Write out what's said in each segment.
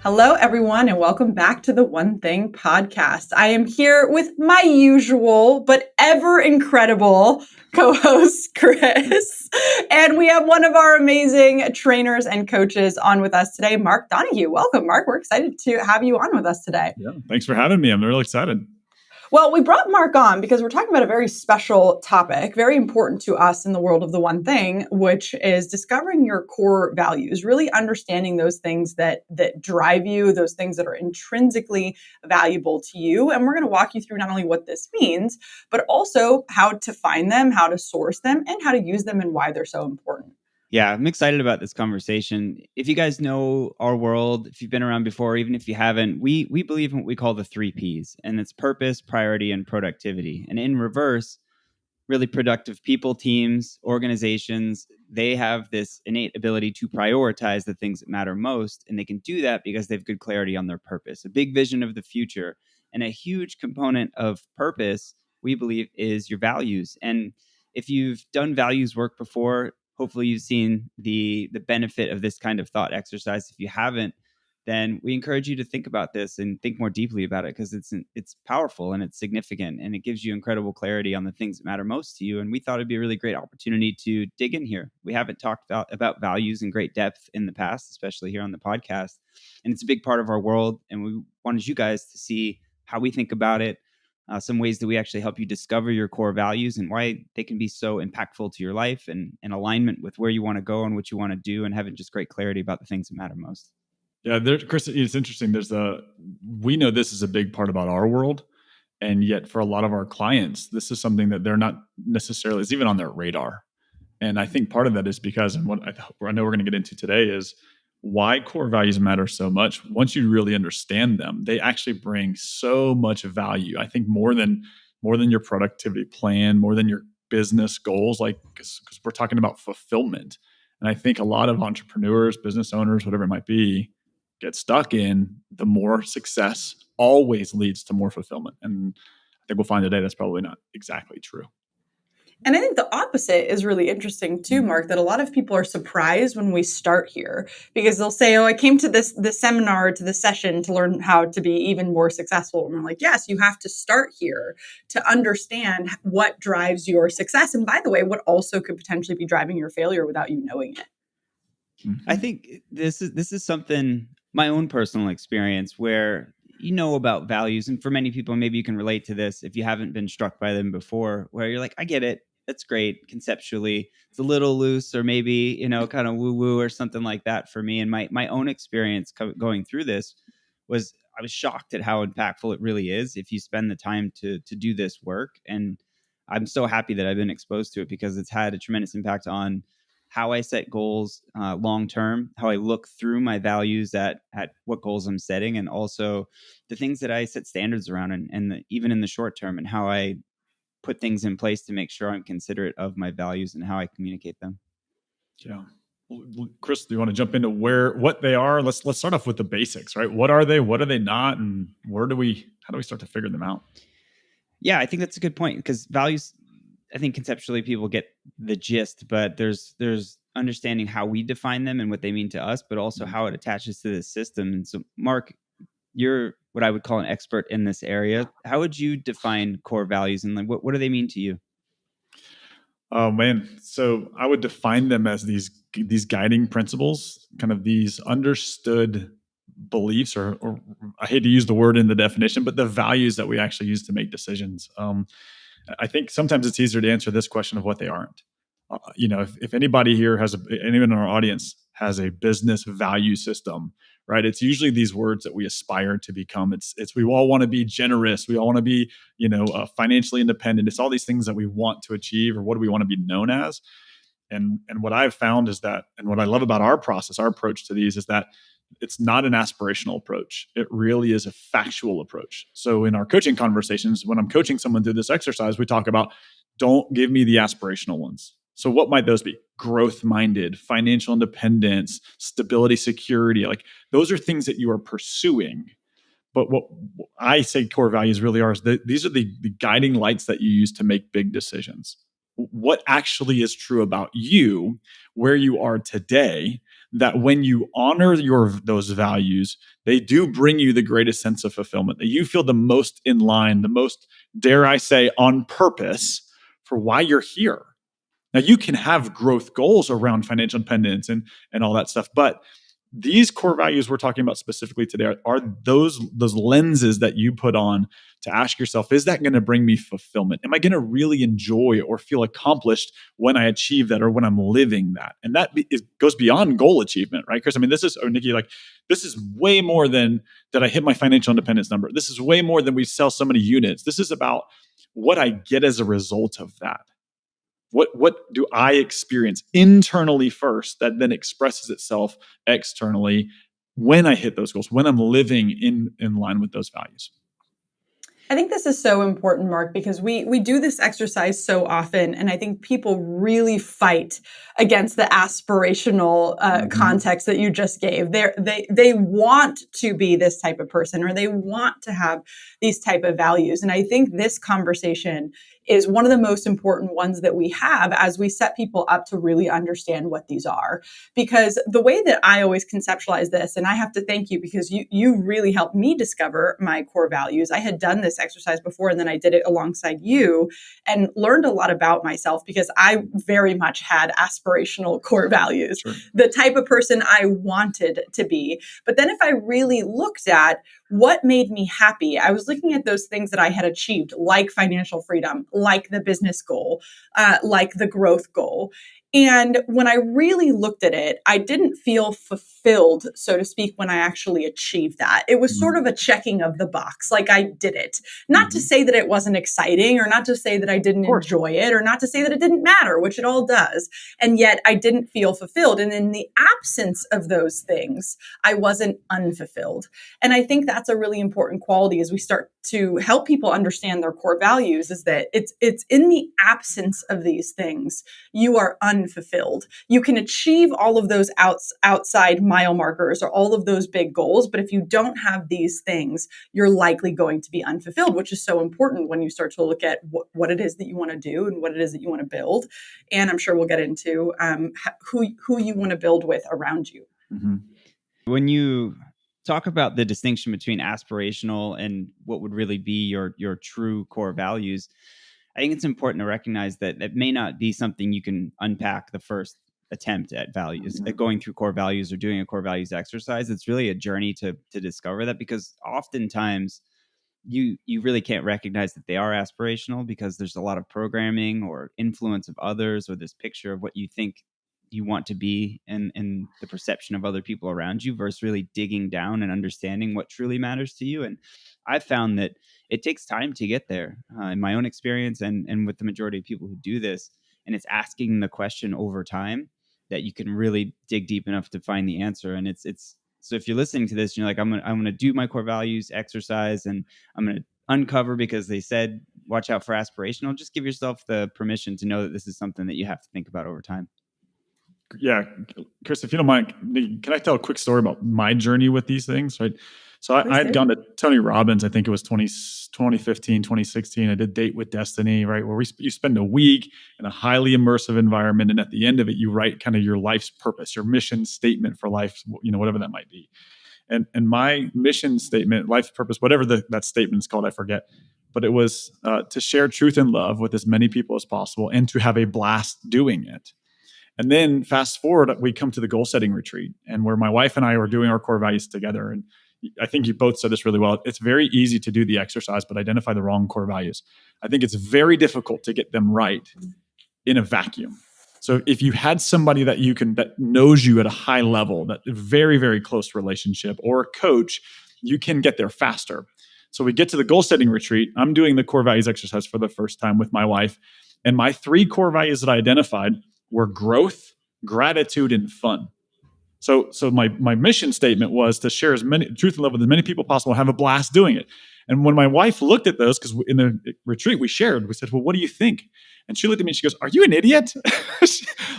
Hello, everyone, and welcome back to the One Thing podcast. I am here with my usual but ever incredible co-host, Chris. And we have one of our amazing trainers and coaches on with us today, Mark Donohue. Welcome, Mark. We're excited to have you on with us today. Yeah, thanks for having me. I'm really excited. Well, we brought Mark on because we're talking about a very special topic, very important to us in the world of the one thing, which is discovering your core values, really understanding those things that drive you, those things that are intrinsically valuable to you. And we're going to walk you through not only what this means, but also how to find them, how to source them, and how to use them and why they're so important. Yeah, I'm excited about this conversation. If you guys know our world, if you've been around before, even if you haven't, we believe in what we call the 3 Ps, and it's purpose, priority, and productivity. And in reverse, really productive people, teams, organizations, they have this innate ability to prioritize the things that matter most. And they can do that because they have good clarity on their purpose, a big vision of the future. And a huge component of purpose, we believe, is your values. And if you've done values work before, hopefully you've seen the benefit of this kind of thought exercise. If you haven't, then we encourage you to think about this and think more deeply about it, because it's powerful and it's significant and it gives you incredible clarity on the things that matter most to you. And we thought it'd be a really great opportunity to dig in here. We haven't talked about values in great depth in the past, especially here on the podcast. And it's a big part of our world. And we wanted you guys to see how we think about it, some ways that we actually help you discover your core values and why they can be so impactful to your life and in alignment with where you want to go and what you want to do, and having just great clarity about the things that matter most. Yeah, Chris, it's interesting. We know this is a big part about our world, and yet for a lot of our clients, this is something that they're not necessarily is even on their radar. And I think part of that is because, and what I know we're going to get into today is why core values matter so much. Once you really understand them, they actually bring so much value. I think more than your productivity plan, more than your business goals, like because we're talking about fulfillment. And I think a lot of entrepreneurs, business owners, whatever it might be, get stuck in the more success always leads to more fulfillment. And I think we'll find today that's probably not exactly true. And I think the opposite is really interesting too, Mark, that a lot of people are surprised when we start here because they'll say, oh, I came to this seminar, to this session to learn how to be even more successful. And we're like, yes, you have to start here to understand what drives your success. And by the way, what also could potentially be driving your failure without you knowing it. I think this is something, my own personal experience, where you know about values. And for many people, maybe you can relate to this if you haven't been struck by them before, where you're like, I get it. That's great. Conceptually, it's a little loose, or maybe, kind of woo woo or something like that for me. And my own experience going through this was I was shocked at how impactful it really is if you spend the time to do this work. And I'm so happy that I've been exposed to it because it's had a tremendous impact on how I set goals long term, how I look through my values at what goals I'm setting, and also the things that I set standards around, and even in the short term, and how I put things in place to make sure I'm considerate of my values and how I communicate them. Yeah. Chris, do you want to jump into what they are? Let's start off with the basics, right? What are they? What are they not? And how do we start to figure them out? Yeah, I think that's a good point, because values, I think conceptually people get the gist, but there's understanding how we define them and what they mean to us, but also how it attaches to the system. And so, Mark, you're what I would call an expert in this area. How would you define core values, and like what do they mean to you? Oh man, so I would define them as these guiding principles, kind of these understood beliefs, or I hate to use the word in the definition, but the values that we actually use to make decisions. I think sometimes it's easier to answer this question of what they aren't. If anybody here anyone in our audience has a business value system, right? It's usually these words that we aspire to become. It's we all want to be generous. We all want to be, financially independent. It's all these things that we want to achieve, or what do we want to be known as? And what I've found is that, and what I love about our process, our approach to these, is that it's not an aspirational approach. It really is a factual approach. So in our coaching conversations, when I'm coaching someone through this exercise, we talk about, don't give me the aspirational ones. So what might those be? Growth-minded, financial independence, stability, security. Like those are things that you are pursuing. But what I say core values really are is that these are the guiding lights that you use to make big decisions. What actually is true about you, where you are today, that when you honor those values, they do bring you the greatest sense of fulfillment, that you feel the most in line, the most, dare I say, on purpose for why you're here. Now, you can have growth goals around financial independence and all that stuff, but these core values we're talking about specifically today are those lenses that you put on to ask yourself, is that going to bring me fulfillment? Am I going to really enjoy or feel accomplished when I achieve that or when I'm living that? And that goes beyond goal achievement, right? Because I mean, Nikki, like, this is way more than that I hit my financial independence number. This is way more than we sell so many units. This is about what I get as a result of that. What do I experience internally first that then expresses itself externally when I hit those goals, when I'm living in line with those values? I think this is so important, Mark, because we do this exercise so often, and I think people really fight against the aspirational context that you just gave. They want to be this type of person, or they want to have these type of values, and I think this conversation is one of the most important ones that we have as we set people up to really understand what these are. Because the way that I always conceptualize this, and I have to thank you because you really helped me discover my core values. I had done this exercise before, and then I did it alongside you and learned a lot about myself because I very much had aspirational core values, Sure. The type of person I wanted to be. But then if I really looked at what made me happy, I was looking at those things that I had achieved, like financial freedom, like the business goal, like the growth goal. And when I really looked at it, I didn't feel fulfilled, so to speak, when I actually achieved that. It was sort of a checking of the box, like I did it. Not to say that it wasn't exciting, or not to say that I didn't enjoy it, or not to say that it didn't matter, which it all does. And yet I didn't feel fulfilled. And in the absence of those things, I wasn't unfulfilled. And I think that's a really important quality as we start to help people understand their core values, is that it's in the absence of these things, you are unfulfilled. You can achieve all of those outside mile markers or all of those big goals, but if you don't have these things, you're likely going to be unfulfilled, which is so important when you start to look at what it is that you want to do and what it is that you want to build. And I'm sure we'll get into who you want to build with around you. Mm-hmm. When you talk about the distinction between aspirational and what would really be your true core values, I think it's important to recognize that it may not be something you can unpack the first attempt at values, at going through core values or doing a core values exercise. It's really a journey to discover that, because oftentimes you really can't recognize that they are aspirational because there's a lot of programming or influence of others, or this picture of what you think you want to be and the perception of other people around you, versus really digging down and understanding what truly matters to you. And I've found that it takes time to get there, in my own experience and with the majority of people who do this. And it's asking the question over time that you can really dig deep enough to find the answer. And it's so if you're listening to this and you're like, I'm gonna do my core values exercise and I'm gonna uncover because they said watch out for aspirational, just give yourself the permission to know that this is something that you have to think about over time. Yeah, Chris, if you don't mind, can I tell a quick story about my journey with these things? Right. So I had gone to Tony Robbins, I think it was 2015, 2016. I did Date with Destiny, right? Where you spend a week in a highly immersive environment. And at the end of it, you write kind of your life's purpose, your mission statement for life, whatever that might be. And my mission statement, life purpose, whatever that statement is called, I forget. But it was to share truth and love with as many people as possible and to have a blast doing it. And then fast forward, we come to the goal setting retreat, and where my wife and I were doing our core values together. And I think you both said this really well. It's very easy to do the exercise, but identify the wrong core values. I think it's very difficult to get them right in a vacuum. So if you had somebody that knows you at a high level, that very, very close relationship, or a coach, you can get there faster. So we get to the goal setting retreat. I'm doing the core values exercise for the first time with my wife. And my 3 core values that I identified were growth, gratitude, and fun. So my mission statement was to share as many truth and love with as many people possible, and have a blast doing it. And when my wife looked at those, because in the retreat we said, well, what do you think? And she looked at me and she goes, are you an idiot?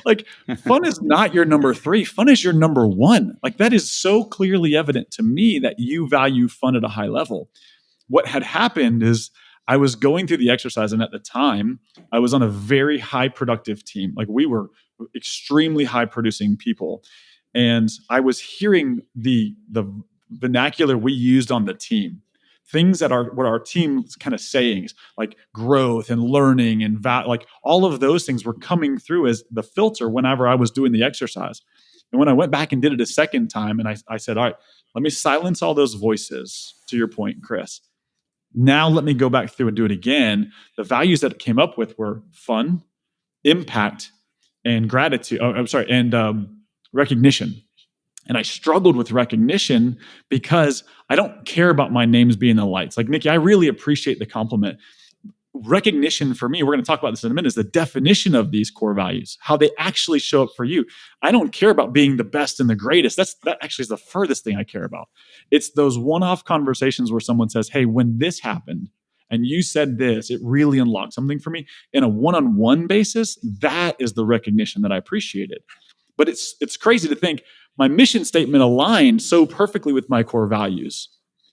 Like, fun is not your number 3. Fun is your number 1. Like, that is so clearly evident to me that you value fun at a high level. What had happened is I was going through the exercise, and at the time I was on a very high productive team. Like, we were extremely high producing people. And I was hearing the vernacular we used on the team, things that are what our team's kind of sayings, like growth and learning and like all of those things were coming through as the filter whenever I was doing the exercise. And when I went back and did it a second time, and I said, all right, let me silence all those voices, to your point, Chris. Now let me go back through and do it again. The values that it came up with were fun, impact, and gratitude. And recognition. And I struggled with recognition because I don't care about my names being in the lights. Like, Nikki, I really appreciate the compliment. Recognition for me, we're going to talk about this in a minute, is the definition of these core values, how they actually show up for you. I don't care about being the best and the greatest. That actually is the furthest thing I care about. It's those one-off conversations where someone says, hey, when this happened and you said this, it really unlocked something for me. In a one-on-one basis, that is the recognition that I appreciated. But it's crazy to think my mission statement aligned so perfectly with my core values.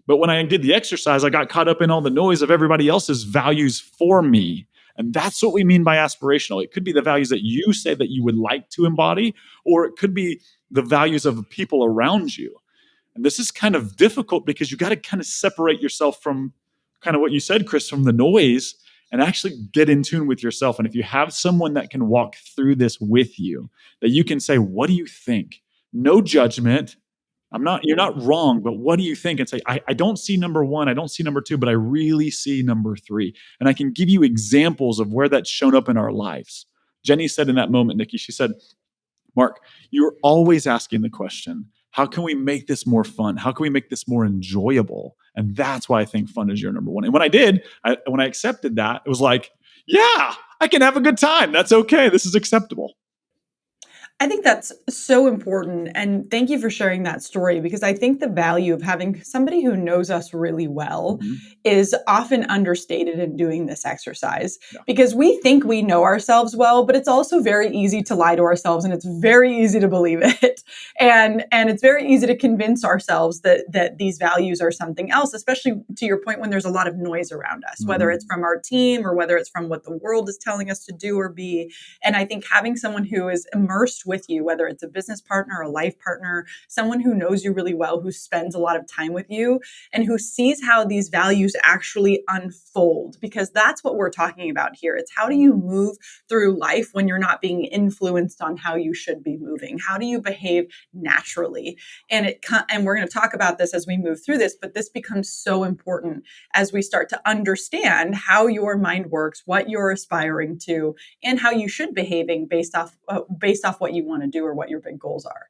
But when I did the exercise, I got caught up in all the noise of everybody else's values for me. And that's what we mean by aspirational. It could be the values that you say that you would like to embody, or it could be the values of the people around you. And this is kind of difficult because you got to kind of separate yourself from kind of what you said, Chris, from the noise and actually get in tune with yourself. And if you have someone that can walk through this with you, that you can say, what do you think? No judgment. You're not wrong, but what do you think? And say, I don't see number one, I don't see number two, but I really see number three. And I can give you examples of where that's shown up in our lives. Jenny said in that moment, Nikki, she said, Mark, you're always asking the question, how can we make this more fun? How can we make this more enjoyable? And that's why I think fun is your number one. And when I accepted that, it was like, yeah, I can have a good time. That's okay. This is acceptable. I think that's so important. And thank you for sharing that story, because I think the value of having somebody who knows us really well is often understated in doing this exercise, because we think we know ourselves well, but it's also very easy to lie to ourselves, and it's very easy to believe it. And it's very easy to convince ourselves that these values are something else, especially to your point, when there's a lot of noise around us, whether it's from our team or whether it's from what the world is telling us to do or be. And I think having someone who is immersed with you, whether it's a business partner, a life partner, someone who knows you really well, who spends a lot of time with you, and who sees how these values actually unfold, because that's what we're talking about here. It's how do you move through life when you're not being influenced on how you should be moving? How do you behave naturally? And we're going to talk about this as we move through this, but this becomes so important as we start to understand how your mind works, what you're aspiring to, and how you should be behaving based off what you want to do or what your big goals are.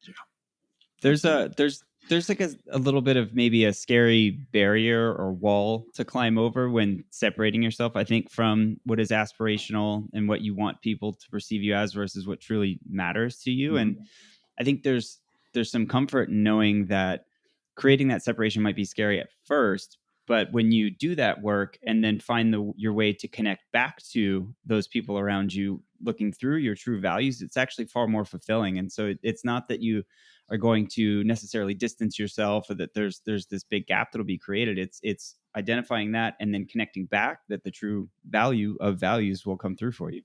There's like a little bit of maybe a scary barrier or wall to climb over when separating yourself, I think, from what is aspirational and what you want people to perceive you as versus what truly matters to you. And I think there's some comfort in knowing that creating that separation might be scary at first, but when you do that work and then find your way to connect back to those people around you, looking through your true values, it's actually far more fulfilling. And so it's not that you are going to necessarily distance yourself or that there's this big gap that'll be created. It's identifying that and then connecting back that the true value of values will come through for you.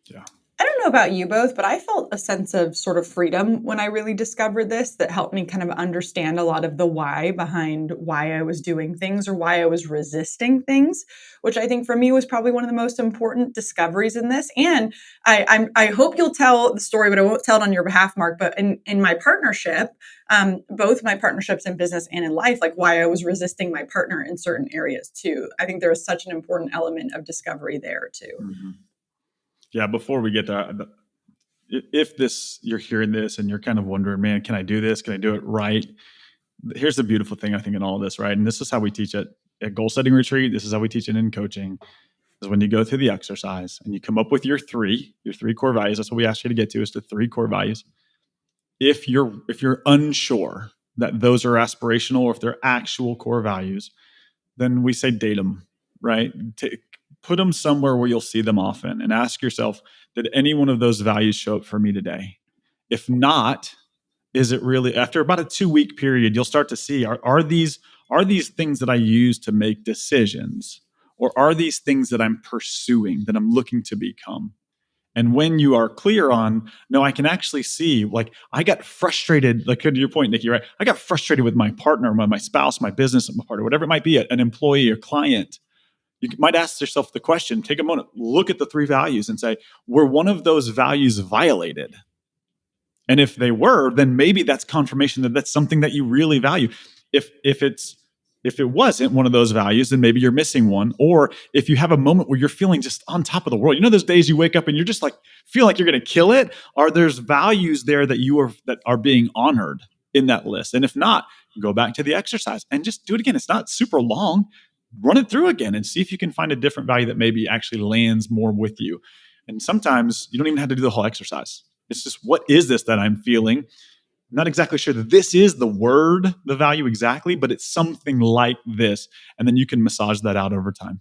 Yeah. I don't know about you both, but I felt a sense of sort of freedom when I really discovered this, that helped me kind of understand a lot of the why behind why I was doing things or why I was resisting things, which I think for me was probably one of the most important discoveries in this. And I hope you'll tell the story, but I won't tell it on your behalf, Mark. But in my partnership, both my partnerships in business and in life, like why I was resisting my partner in certain areas too. I think there was such an important element of discovery there too. Mm-hmm. Yeah, before we get to if you're hearing this and you're kind of wondering, man, can I do this? Can I do it right? Here's the beautiful thing, I think, in all of this, right? And this is how we teach it at goal setting retreat. This is how we teach it in coaching, is when you go through the exercise and you come up with your three core values. That's what we ask you to get to, is the 3 core values. If you're unsure that those are aspirational or if they're actual core values, then we say date them, right? Put them somewhere where you'll see them often and ask yourself, did any one of those values show up for me today? If not, is it really, after about a 2-week period, you'll start to see, are these things that I use to make decisions, or are these things that I'm pursuing, that I'm looking to become? And when you are clear on, no, I can actually see, like, I got frustrated, like to your point, Nikki, right? I got frustrated with my partner, my spouse, my business partner, whatever it might be, an employee or client. You might ask yourself the question, take a moment, look at the 3 values and say, were one of those values violated? And if they were, then maybe that's confirmation that that's something that you really value. If it wasn't one of those values, then maybe you're missing one. Or if you have a moment where you're feeling just on top of the world, those days you wake up and you're just like, feel like you're going to kill it. Are there's values there that are being honored in that list? And if not, go back to the exercise and just do it again. It's not super long. Run it through again and see if you can find a different value that maybe actually lands more with you. And sometimes you don't even have to do the whole exercise. It's just, what is this that I'm feeling? I'm not exactly sure that this is the value exactly, but it's something like this. And then you can massage that out over time.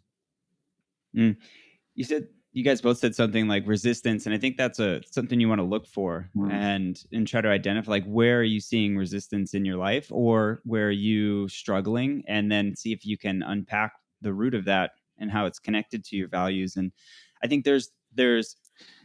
You guys both said something like resistance. And I think that's something you want to look for and try to identify, like, where are you seeing resistance in your life, or where are you struggling? And then see if you can unpack the root of that and how it's connected to your values. And I think there's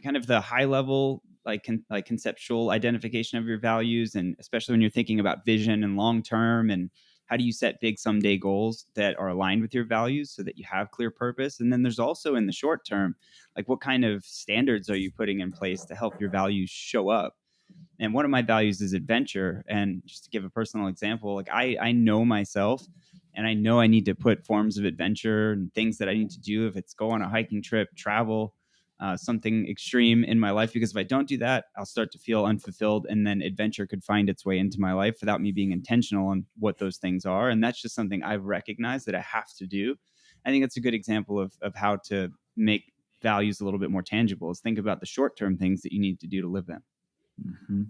kind of the high level, like conceptual identification of your values, and especially when you're thinking about vision and long term, and how do you set big someday goals that are aligned with your values so that you have clear purpose. And then there's also in the short term, like, what kind of standards are you putting in place to help your values show up? And one of my values is adventure. And just to give a personal example, like, I know myself, and I know I need to put forms of adventure and things that I need to do, if it's go on a hiking trip, travel, something extreme in my life, because if I don't do that, I'll start to feel unfulfilled, and then adventure could find its way into my life without me being intentional on what those things are. And that's just something I've recognized that I have to do. I think it's a good example of how to make values a little bit more tangible, is think about the short-term things that you need to do to live them. Mm-hmm.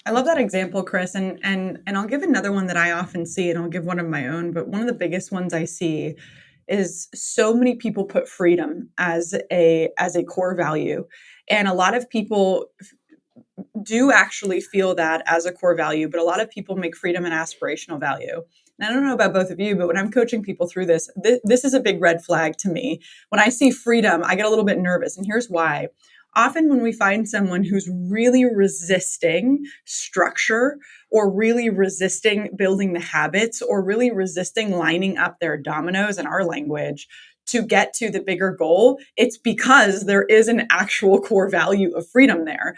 I love that example, Chris. And I'll give another one that I often see, and I'll give one of my own, but one of the biggest ones I see is so many people put freedom as a core value. And a lot of people do actually feel that as a core value, but a lot of people make freedom an aspirational value. And I don't know about both of you, but when I'm coaching people through this is a big red flag to me. When I see freedom, I get a little bit nervous. And here's why. Often when we find someone who's really resisting structure, or really resisting building the habits, or really resisting lining up their dominoes, in our language, to get to the bigger goal, it's because there is an actual core value of freedom there.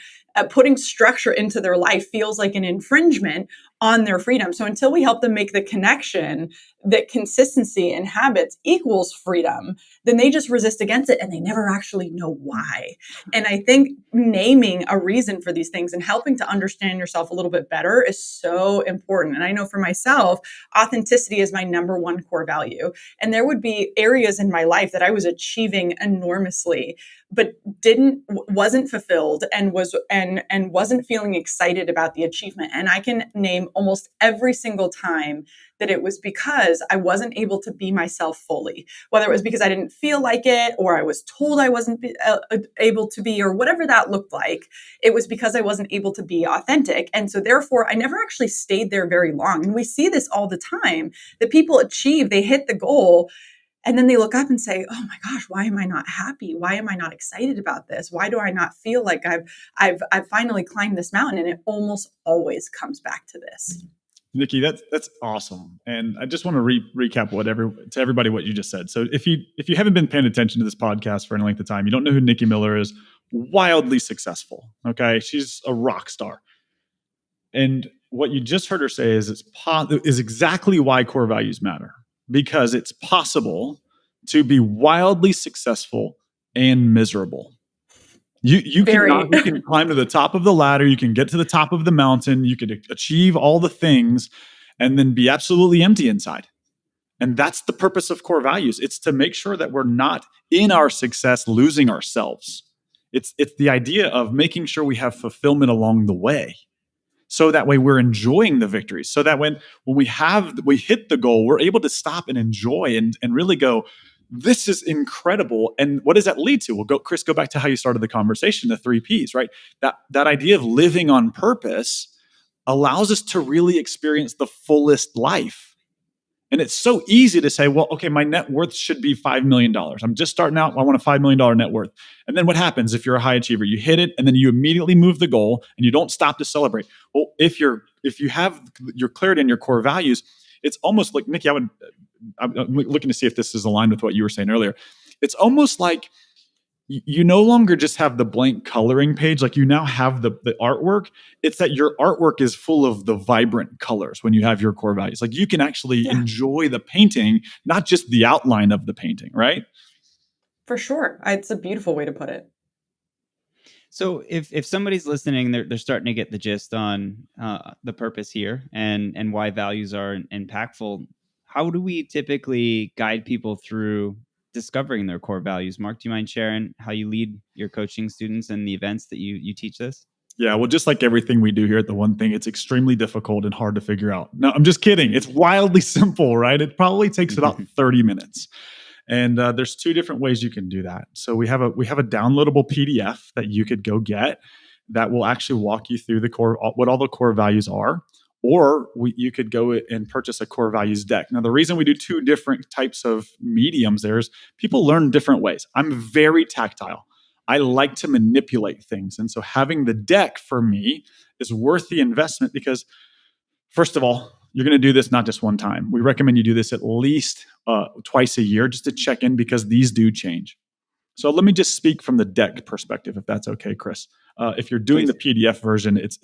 Putting structure into their life feels like an infringement on their freedom. So until we help them make the connection that consistency and habits equals freedom, then they just resist against it, and they never actually know why. And I think naming a reason for these things and helping to understand yourself a little bit better is so important. And I know for myself, authenticity is my number one core value. And there would be areas in my life that I was achieving enormously, but wasn't fulfilled, and wasn't feeling excited about the achievement. And I can name almost every single time that it was because I wasn't able to be myself fully, whether it was because I didn't feel like it, or I was told I wasn't able to be, or whatever that looked like. It was because I wasn't able to be authentic. And so therefore I never actually stayed there very long. And we see this all the time, that people achieve, they hit the goal, and then they look up and say, oh my gosh, why am I not happy? Why am I not excited about this? Why do I not feel like I've finally climbed this mountain? And it almost always comes back to this. Nikki, that's awesome. And I just want to recap to everybody what you just said. So if you haven't been paying attention to this podcast for any length of time, you don't know who Nikki Miller is. Wildly successful. Okay. She's a rock star. And what you just heard her say is exactly why core values matter. Because it's possible to be wildly successful and miserable. You can climb to the top of the ladder, you can get to the top of the mountain, you can achieve all the things, and then be absolutely empty inside. And that's the purpose of core values. It's to make sure that we're not in our success losing ourselves. It's the idea of making sure we have fulfillment along the way. So that way we're enjoying the victories. So that when we hit the goal, we're able to stop and enjoy and really go, this is incredible. And what does that lead to? Well, Chris, go back to how you started the conversation, the 3 Ps, right? That idea of living on purpose allows us to really experience the fullest life. And it's so easy to say, well, okay, my net worth should be $5 million. I'm just starting out. I want a $5 million net worth. And then what happens if you're a high achiever? You hit it and then you immediately move the goal and you don't stop to celebrate. Well, if you have your clarity in your core values, it's almost like, Nikki, I'm looking to see if this is aligned with what you were saying earlier. It's almost like you no longer just have the blank coloring page, like you now have the artwork. It's that your artwork is full of the vibrant colors when you have your core values. Like you can actually enjoy the painting, not just the outline of the painting, right? For sure. It's a beautiful way to put it. So if somebody's listening, they're starting to get the gist on the purpose here and why values are impactful. How do we typically guide people through discovering their core values? Mark, do you mind sharing how you lead your coaching students and the events that you teach this? Yeah, well, just like everything we do here at The One Thing, it's extremely difficult and hard to figure out. No, I'm just kidding. It's wildly simple, right? It probably takes about 30 minutes. And there's two different ways you can do that. So we have a downloadable PDF that you could go get that will actually walk you through what all the core values are. Or you could go and purchase a core values deck. Now, the reason we do two different types of mediums there is people learn different ways. I'm very tactile. I like to manipulate things. And so having the deck for me is worth the investment because, first of all, you're going to do this not just one time. We recommend you do this at least twice a year just to check in because these do change. So let me just speak from the deck perspective, if that's okay, Chris. If you're doing the PDF version, it's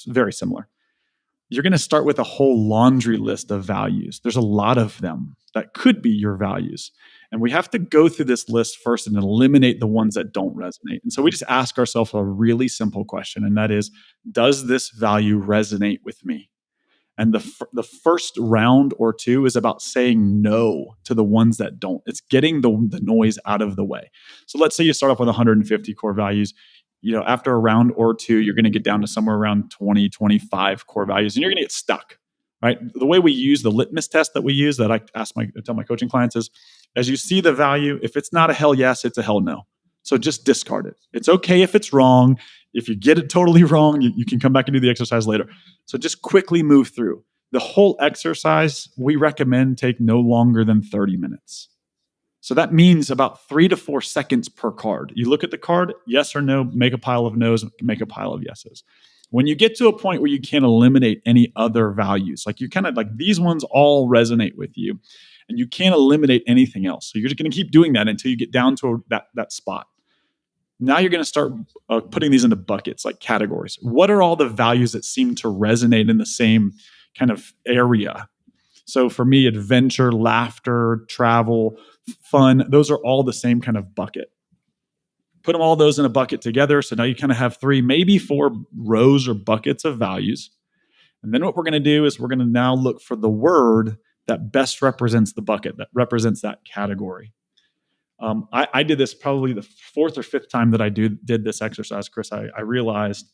very similar. You're going to start with a whole laundry list of values. There's a lot of them that could be your values. And we have to go through this list first and eliminate the ones that don't resonate. And so we just ask ourselves a really simple question, and that is, does this value resonate with me? And the first round or two is about saying no to the ones that don't. It's getting the noise out of the way. So let's say you start off with 150 core values. After a round or two, you're going to get down to somewhere around 20, 25 core values, and you're going to get stuck, right? The way we use the litmus test that we use that I tell my coaching clients is, as you see the value, if it's not a hell yes, it's a hell no. So just discard it. It's okay if it's wrong. If you get it totally wrong, you can come back and do the exercise later. So just quickly move through. The whole exercise, we recommend take no longer than 30 minutes. So that means about 3 to 4 seconds per card. You look at the card, yes or no, make a pile of no's, make a pile of yeses. When you get to a point where you can't eliminate any other values, like you kind of like these ones all resonate with you, and you can't eliminate anything else. So you're just going to keep doing that until you get down to that spot. Now you're going to start putting these into buckets, like categories. What are all the values that seem to resonate in the same kind of area? So for me, adventure, laughter, travel, fun, those are all the same kind of bucket. Put all those in a bucket together. So now you kind of have 3, maybe 4 rows or buckets of values. And then what we're going to do is we're going to now look for the word that best represents the bucket, that represents that category. I did this probably the 4th or 5th time that I did this exercise, Chris. I realized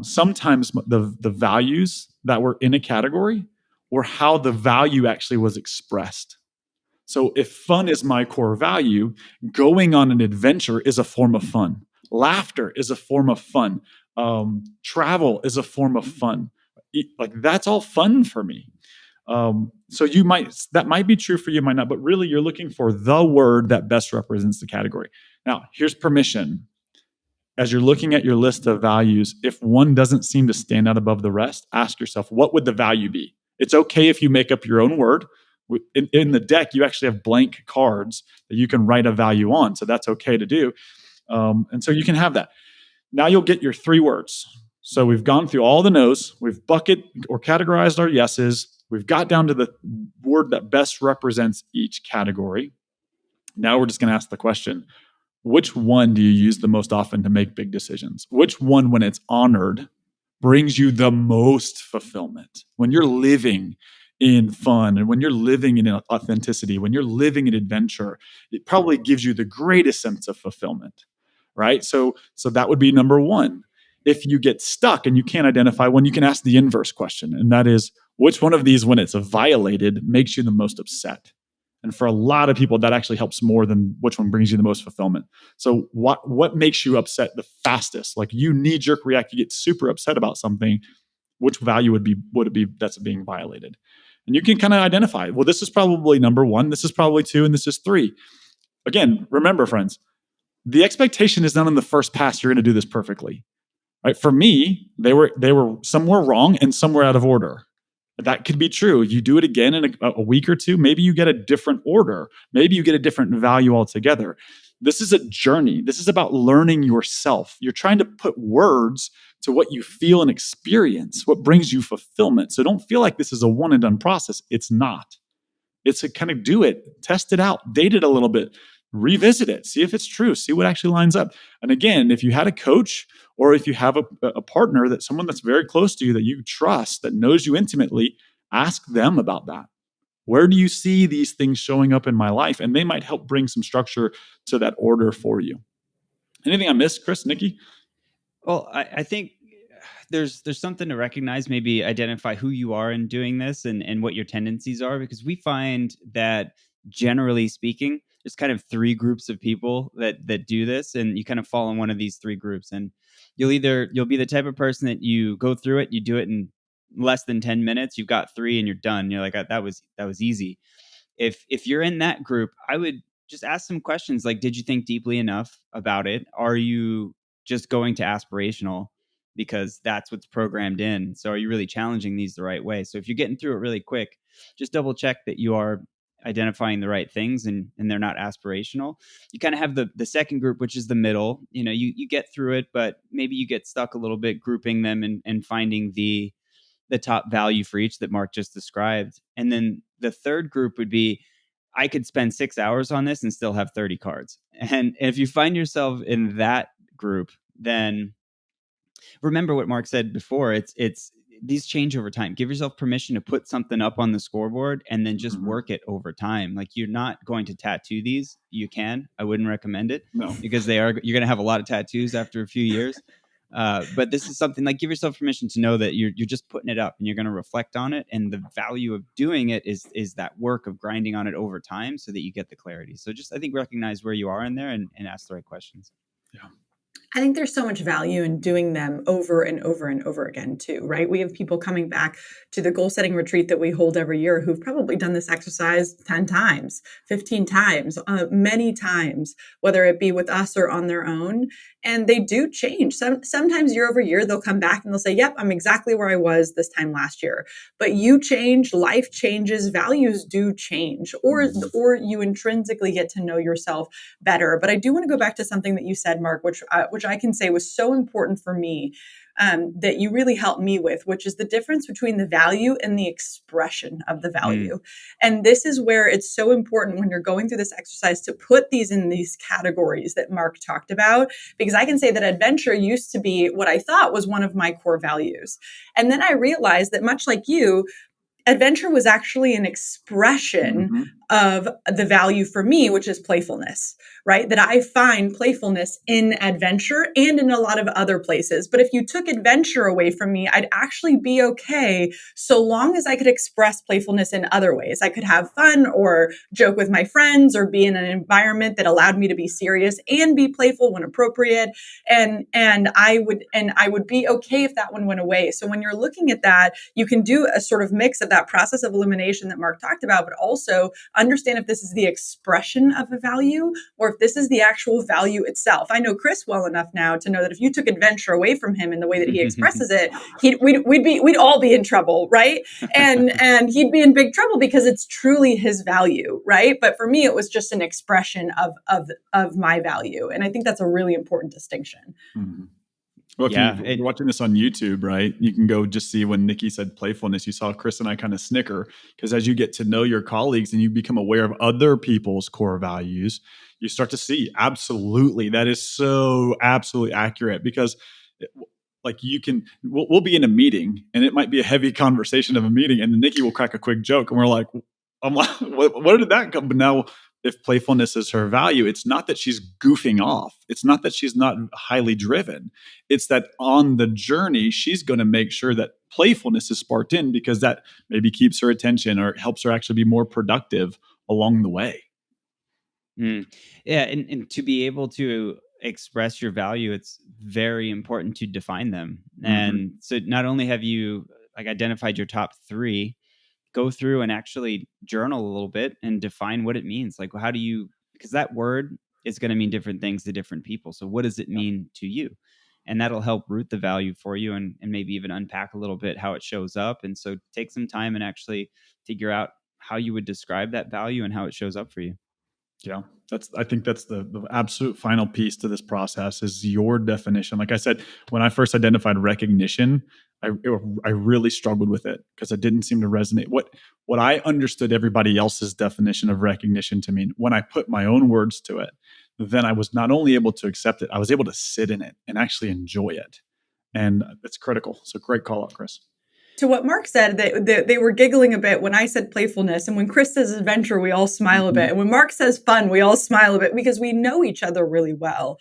sometimes the values that were in a category were how the value actually was expressed. So if fun is my core value, going on an adventure is a form of fun. Laughter is a form of fun. Travel is a form of fun. Like that's all fun for me. So that might be true for you, might not, but really you're looking for the word that best represents the category. Now, here's permission. As you're looking at your list of values, if one doesn't seem to stand out above the rest, ask yourself, what would the value be? It's okay if you make up your own word. In the deck, you actually have blank cards that you can write a value on. So that's okay to do. And so you can have that. Now you'll get your 3 words. So we've gone through all the no's. We've bucket or categorized our yeses. We've got down to the word that best represents each category. Now we're just going to ask the question, which one do you use the most often to make big decisions? Which one, when it's honored, brings you the most fulfillment? When you're living in fun and when you're living in authenticity, when you're living in adventure, it probably gives you the greatest sense of fulfillment, right? So that would be number 1. If you get stuck and you can't identify one, you can ask the inverse question, and that is, which one of these, when it's violated, makes you the most upset? And for a lot of people, that actually helps more than which one brings you the most fulfillment. So what makes you upset the fastest? Like you knee-jerk react, you get super upset about something. Which value would it be that's being violated? And you can kind of identify, well, this is probably number 1, this is probably 2, and this is 3. Again, remember, friends, the expectation is not on the first pass you're going to do this perfectly. Right? For me, they were some were wrong and some were out of order. That could be true. You do it again in a week or two, maybe you get a different order. Maybe you get a different value altogether. This is a journey. This is about learning yourself. You're trying to put words to what you feel and experience, what brings you fulfillment. So don't feel like this is a one and done process. It's not. It's a kind of do it, test it out, date it a little bit, revisit it, see if it's true, see what actually lines up. And again, if you had a coach or if you have a partner, that someone that's very close to you that you trust, that knows you intimately, ask them about that. Where do you see these things showing up in my life? And they might help bring some structure to that order for you. Anything I missed, Chris, Nikki? Well, I think there's something to recognize, maybe identify who you are in doing this and what your tendencies are, because we find that generally speaking, there's kind of 3 groups of people that do this, and you kind of fall in one of these 3 groups. And you'll be the type of person that you go through it, you do it in less than 10 minutes, you've got 3 and you're done. You're like, that was easy. If you're in that group, I would just ask some questions like, did you think deeply enough about it? Are you just going to aspirational because that's what's programmed in? So are you really challenging these the right way? So if you're getting through it really quick, just double check that you are identifying the right things and they're not aspirational. You kind of have the second group, which is the middle. You get through it, but maybe you get stuck a little bit grouping them and finding the top value for each that Mark just described. And then the third group would be, I could spend 6 hours on this and still have 30 cards. And if you find yourself in that group, then remember what Mark said before. It's these change over time. Give yourself permission to put something up on the scoreboard and then just work it over time. Like, you're not going to tattoo these. You can. I wouldn't recommend it. No. Because you're going to have a lot of tattoos after a few years. But this is something like, give yourself permission to know that you're just putting it up and you're going to reflect on it. And the value of doing it is that work of grinding on it over time so that you get the clarity. So just, I think, recognize where you are in there and ask the right questions. Yeah. I think there's so much value in doing them over and over and over again too, right? We have people coming back to the goal setting retreat that we hold every year who've probably done this exercise 10 times, 15 times, many times, whether it be with us or on their own. And they do change. Sometimes year over year, they'll come back and they'll say, yep, I'm exactly where I was this time last year. But you change, life changes, values do change, or you intrinsically get to know yourself better. But I do want to go back to something that you said, Mark, which I can say was so important for me, that you really helped me with, which is the difference between the value and the expression of the value. And this is where it's so important when you're going through this exercise to put these in these categories that Mark talked about, because I can say that adventure used to be what I thought was one of my core values. And then I realized that, much like you, adventure was actually an expression of the value for me, which is playfulness, right? That I find playfulness in adventure and in a lot of other places. But if you took adventure away from me, I'd actually be okay so long as I could express playfulness in other ways. I could have fun or joke with my friends or be in an environment that allowed me to be serious and be playful when appropriate. And I would be okay if that one went away. So when you're looking at that, you can do a sort of mix of that process of elimination that Mark talked about, but also understand if this is the expression of a value or if this is the actual value itself. I know Chris well enough now to know that if you took adventure away from him in the way that he expresses it, we'd all be in trouble, right? And he'd be in big trouble because it's truly his value, right? But for me, it was just an expression of my value, and I think that's a really important distinction. Mm-hmm. Well, if you're watching this on YouTube, right, you can go just see when Nikki said playfulness, you saw Chris and I kind of snicker, because as you get to know your colleagues and you become aware of other people's core values, you start to see, absolutely, that is so absolutely accurate. Because like we'll be in a meeting and it might be a heavy conversation of a meeting, and then Nikki will crack a quick joke and we're like, where did that come? But now, if playfulness is her value, it's not that she's goofing off. It's not that she's not highly driven. It's that on the journey, she's going to make sure that playfulness is sparked in, because that maybe keeps her attention or helps her actually be more productive along the way. Yeah. And to be able to express your value, it's very important to define them. And so not only have you identified your top 3, go through and actually journal a little bit and define what it means. Like, how do you, because that word is going to mean different things to different people. So what does it mean to you? And that'll help root the value for you, and maybe even unpack a little bit how it shows up. And so take some time and actually figure out how you would describe that value and how it shows up for you. Yeah, I think that's the absolute final piece to this process is your definition. Like I said, when I first identified recognition, I really struggled with it because it didn't seem to resonate. What I understood everybody else's definition of recognition to mean, when I put my own words to it, then I was not only able to accept it, I was able to sit in it and actually enjoy it. And it's critical. So great call out, Chris. To what Mark said, they were giggling a bit when I said playfulness. And when Chris says adventure, we all smile a bit. And when Mark says fun, we all smile a bit because we know each other really well.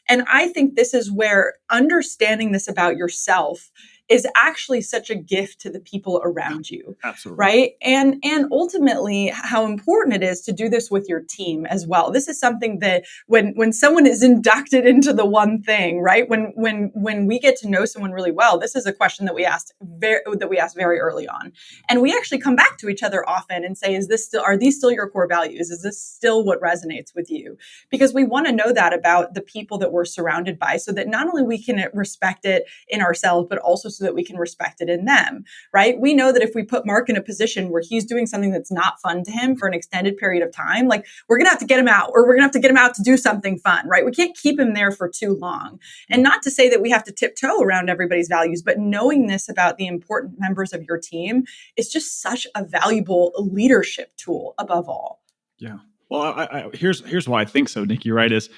And I think this is where understanding this about yourself is actually such a gift to the people around you. Absolutely. Right? And ultimately how important it is to do this with your team as well. This is something that when someone is inducted into the one thing, right? When we get to know someone really well, this is a question that we asked very early on. And we actually come back to each other often and say, are these still your core values? Is this still what resonates with you? Because we want to know that about the people that we're surrounded by, so that not only we can respect it in ourselves, but also so that we can respect it in them, right? We know that if we put Mark in a position where he's doing something that's not fun to him for an extended period of time, like we're going to have to get him out, or we're going to have to get him out to do something fun, right? We can't keep him there for too long. And not to say that we have to tiptoe around everybody's values, but knowing this about the important members of your team is just such a valuable leadership tool above all. Yeah. Well, here's why I think so, Nikki, right? Is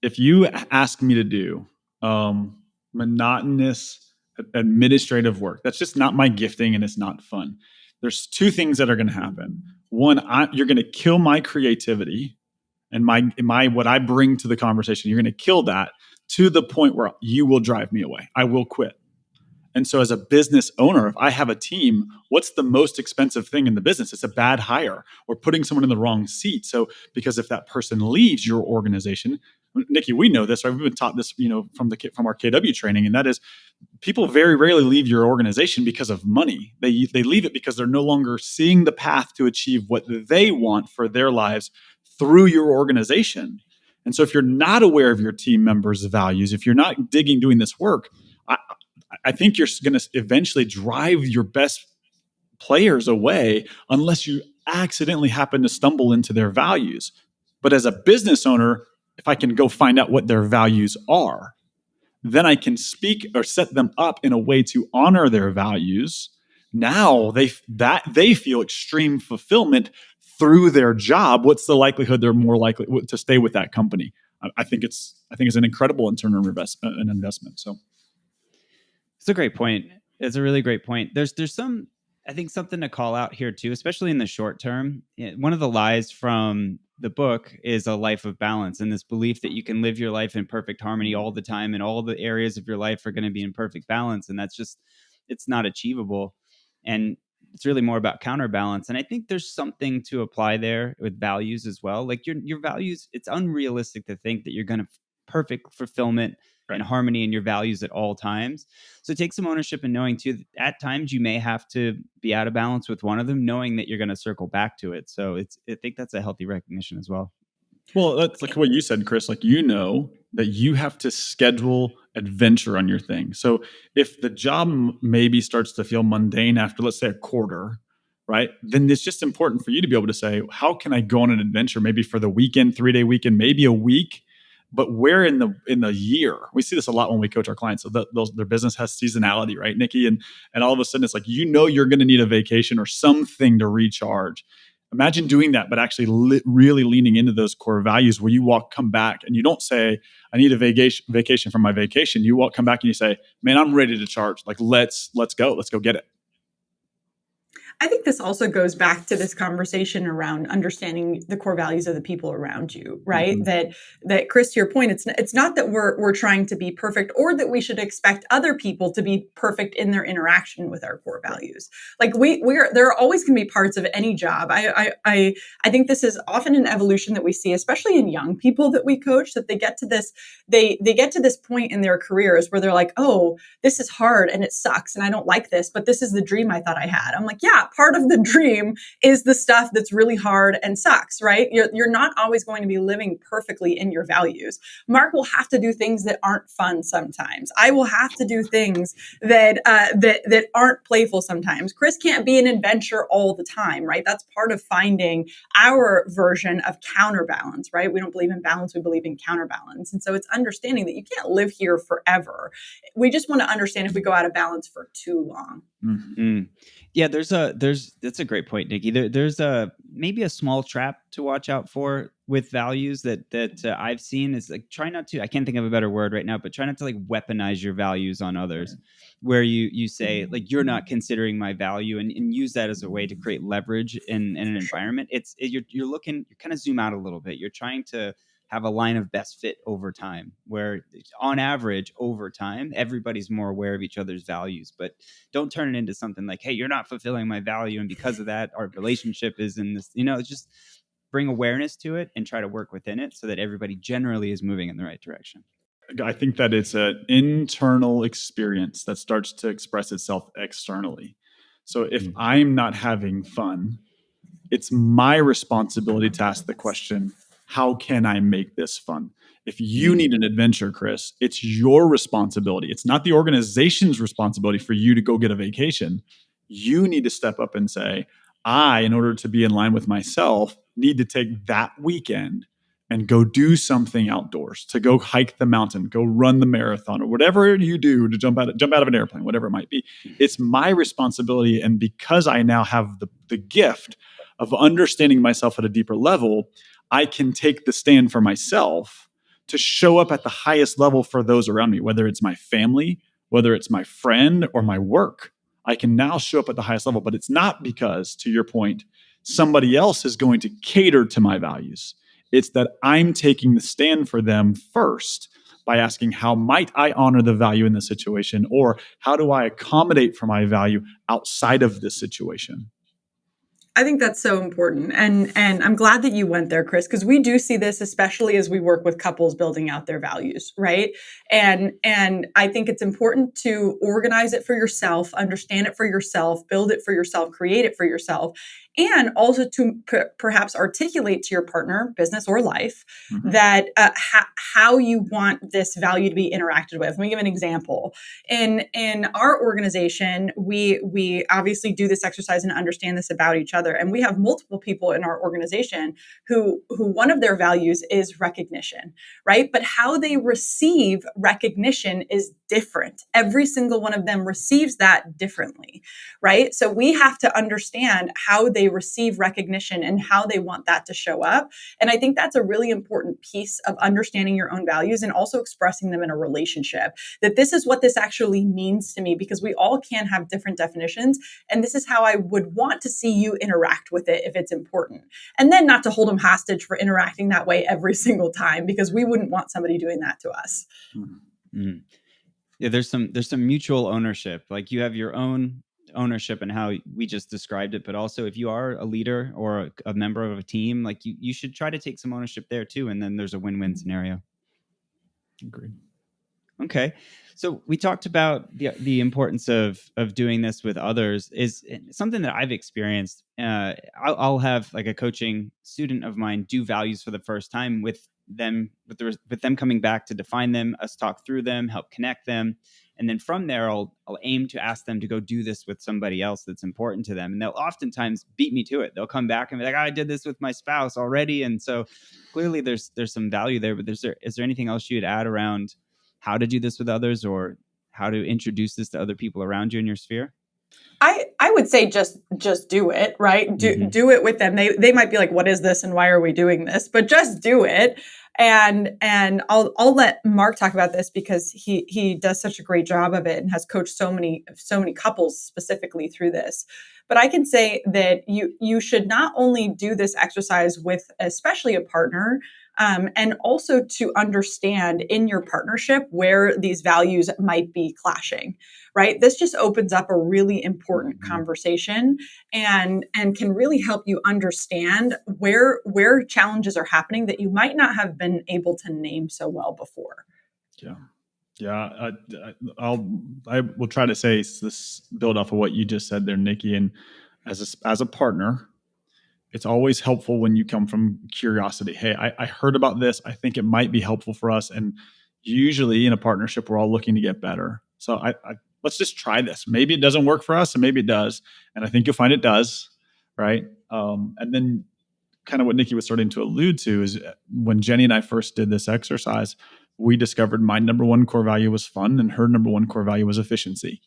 if you ask me to do monotonous administrative work, that's just not my gifting and it's not fun. There's two things that are going to happen. One, you're going to kill my creativity and my what I bring to the conversation. You're going to kill that to the point where you will drive me away. I will quit. And so as a business owner, if I have a team, what's the most expensive thing in the business? It's a bad hire or putting someone in the wrong seat. So because if that person leaves your organization, Nikki, we know this, right? We've been taught this, from our KW training, and that is people very rarely leave your organization because of money. They leave it because they're no longer seeing the path to achieve what they want for their lives through your organization. And so if you're not aware of your team members' values, if you're not doing this work, I think you're going to eventually drive your best players away unless you accidentally happen to stumble into their values. But as a business owner, if I can go find out what their values are, then I can speak or set them up in a way to honor their values. Now they feel extreme fulfillment through their job. What's the likelihood they're more likely to stay with that company? I think it's an incredible internal investment. So. It's a great point. It's a really great point. There's some, I think, something to call out here too, especially in the short term. One of the lies from the book is a life of balance, and this belief that you can live your life in perfect harmony all the time and all the areas of your life are going to be in perfect balance. And that's just, it's not achievable. And it's really more about counterbalance. And I think there's something to apply there with values as well. Like your values, it's unrealistic to think that you're going to perfect fulfillment and harmony in your values at all times. So take some ownership in knowing too, that at times you may have to be out of balance with one of them, knowing that you're going to circle back to it. So I think that's a healthy recognition as well. Well, that's like what you said, Chris, like, that you have to schedule adventure on your thing. So if the job maybe starts to feel mundane after, let's say, a quarter, right, then it's just important for you to be able to say, how can I go on an adventure, maybe for the weekend, 3-day weekend, maybe a week, but where in the year? We see this a lot when we coach our clients. So their business has seasonality, right, Nikki? And all of a sudden it's like, you're going to need a vacation or something to recharge. Imagine doing that, but actually really leaning into those core values where you come back and you don't say, I need a vacation from my vacation. You come back and you say, man, I'm ready to charge. Like, let's go get it. I think this also goes back to this conversation around understanding the core values of the people around you, right? Mm-hmm. That Chris, to your point, it's not that we're trying to be perfect or that we should expect other people to be perfect in their interaction with our core values. Like there are always going to be parts of any job. I think this is often an evolution that we see, especially in young people that we coach, that they get to this point in their careers where they're like, oh, this is hard and it sucks and I don't like this, but this is the dream I thought I had. I'm like, yeah, part of the dream is the stuff that's really hard and sucks, right? You're not always going to be living perfectly in your values. Mark will have to do things that aren't fun sometimes. I will have to do things that aren't playful sometimes. Chris can't be an adventure all the time, right? That's part of finding our version of counterbalance, right? We don't believe in balance, we believe in counterbalance. And so it's understanding that you can't live here forever. We just want to understand if we go out of balance for too long. Mm-hmm. Yeah, that's a great point, Nikki. There's maybe a small trap to watch out for with values that I've seen is like try not to. I can't think of a better word right now, but try not to like weaponize your values on others, where you say like you're not considering my value and use that as a way to create leverage in an environment. You're kind of zoom out a little bit. You're trying to have a line of best fit over time, where on average over time everybody's more aware of each other's values, but don't turn it into something like, hey, you're not fulfilling my value, and because of that our relationship is in this, just bring awareness to it and try to work within it so that everybody generally is moving in the right direction. I think that it's an internal experience that starts to express itself externally. So if I'm not having fun, it's my responsibility to ask the question, how can I make this fun? If you need an adventure, Chris, it's your responsibility. It's not the organization's responsibility for you to go get a vacation. You need to step up and say, in order to be in line with myself, need to take that weekend and go do something outdoors, to go hike the mountain, go run the marathon, or whatever you do to jump out of an airplane, whatever it might be. It's my responsibility. And because I now have the gift of understanding myself at a deeper level, I can take the stand for myself to show up at the highest level for those around me, whether it's my family, whether it's my friend or my work. I can now show up at the highest level, but it's not because, to your point, somebody else is going to cater to my values. It's that I'm taking the stand for them first by asking, how might I honor the value in this situation? Or how do I accommodate for my value outside of this situation? I think that's so important. And I'm glad that you went there, Chris, because we do see this, especially as we work with couples building out their values, right? And I think it's important to organize it for yourself, understand it for yourself, build it for yourself, create it for yourself, and also to perhaps articulate to your partner, business or life, that how you want this value to be interacted with. Let me give an example. In our organization, we obviously do this exercise and understand this about each other. And we have multiple people in our organization who one of their values is recognition, right? But how they receive recognition is different. Every single one of them receives that differently, right? So we have to understand how they receive recognition and how they want that to show up. And I think that's a really important piece of understanding your own values and also expressing them in a relationship, that this is what this actually means to me, because we all can have different definitions. And this is how I would want to see you interact with it if it's important. And then not to hold them hostage for interacting that way every single time, because we wouldn't want somebody doing that to us. Mm-hmm. Yeah, there's some mutual ownership. Like you have your own ownership and how we just described it, but also if you are a leader or a member of a team, like you should try to take some ownership there too. And then there's a win-win scenario. Agreed. Okay. So we talked about the importance of doing this with others. Is something that I've experienced. I'll have like a coaching student of mine do values for the first time with them coming back to define them, us talk through them, help connect them. And then from there, I'll aim to ask them to go do this with somebody else that's important to them. And they'll oftentimes beat me to it. They'll come back and be like, I did this with my spouse already. And so clearly there's some value there, but is there anything else you'd add around how to do this with others or how to introduce this to other people around you in your sphere? I would say just do it, right? Do it with them. They might be like, what is this and why are we doing this? But just do it. And I'll let Mark talk about this because he does such a great job of it and has coached so many couples specifically through this. But I can say that you should not only do this exercise with especially a partner, and also to understand in your partnership where these values might be clashing, right? This just opens up a really important conversation and can really help you understand where challenges are happening that you might not have been able to name so well before. Yeah. I will try to say this, build off of what you just said there, Nikki. And as a partner, it's always helpful when you come from curiosity. Hey, I heard about this. I think it might be helpful for us. And usually in a partnership, we're all looking to get better. So let's just try this. Maybe it doesn't work for us, and maybe it does. And I think you'll find it does, right? And then kind of what Nikki was starting to allude to is when Jenny and I first did this exercise, we discovered my number one core value was fun, and her number one core value was efficiency.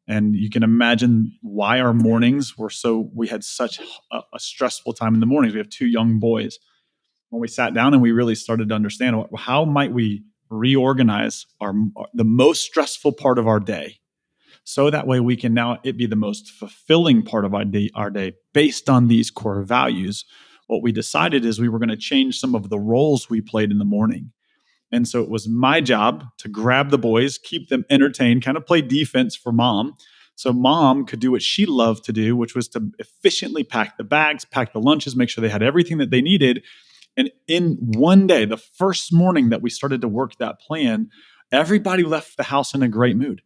And you can imagine why our mornings we had such a stressful time in the mornings. We have two young boys. When we sat down and we really started to understand how might we reorganize the most stressful part of our day, so that way we can now it be the most fulfilling part of our day based on these core values. What we decided is we were going to change some of the roles we played in the morning. And so it was my job to grab the boys, keep them entertained, kind of play defense for mom. So mom could do what she loved to do, which was to efficiently pack the bags, pack the lunches, make sure they had everything that they needed. And in one day, the first morning that we started to work that plan, everybody left the house in a great mood.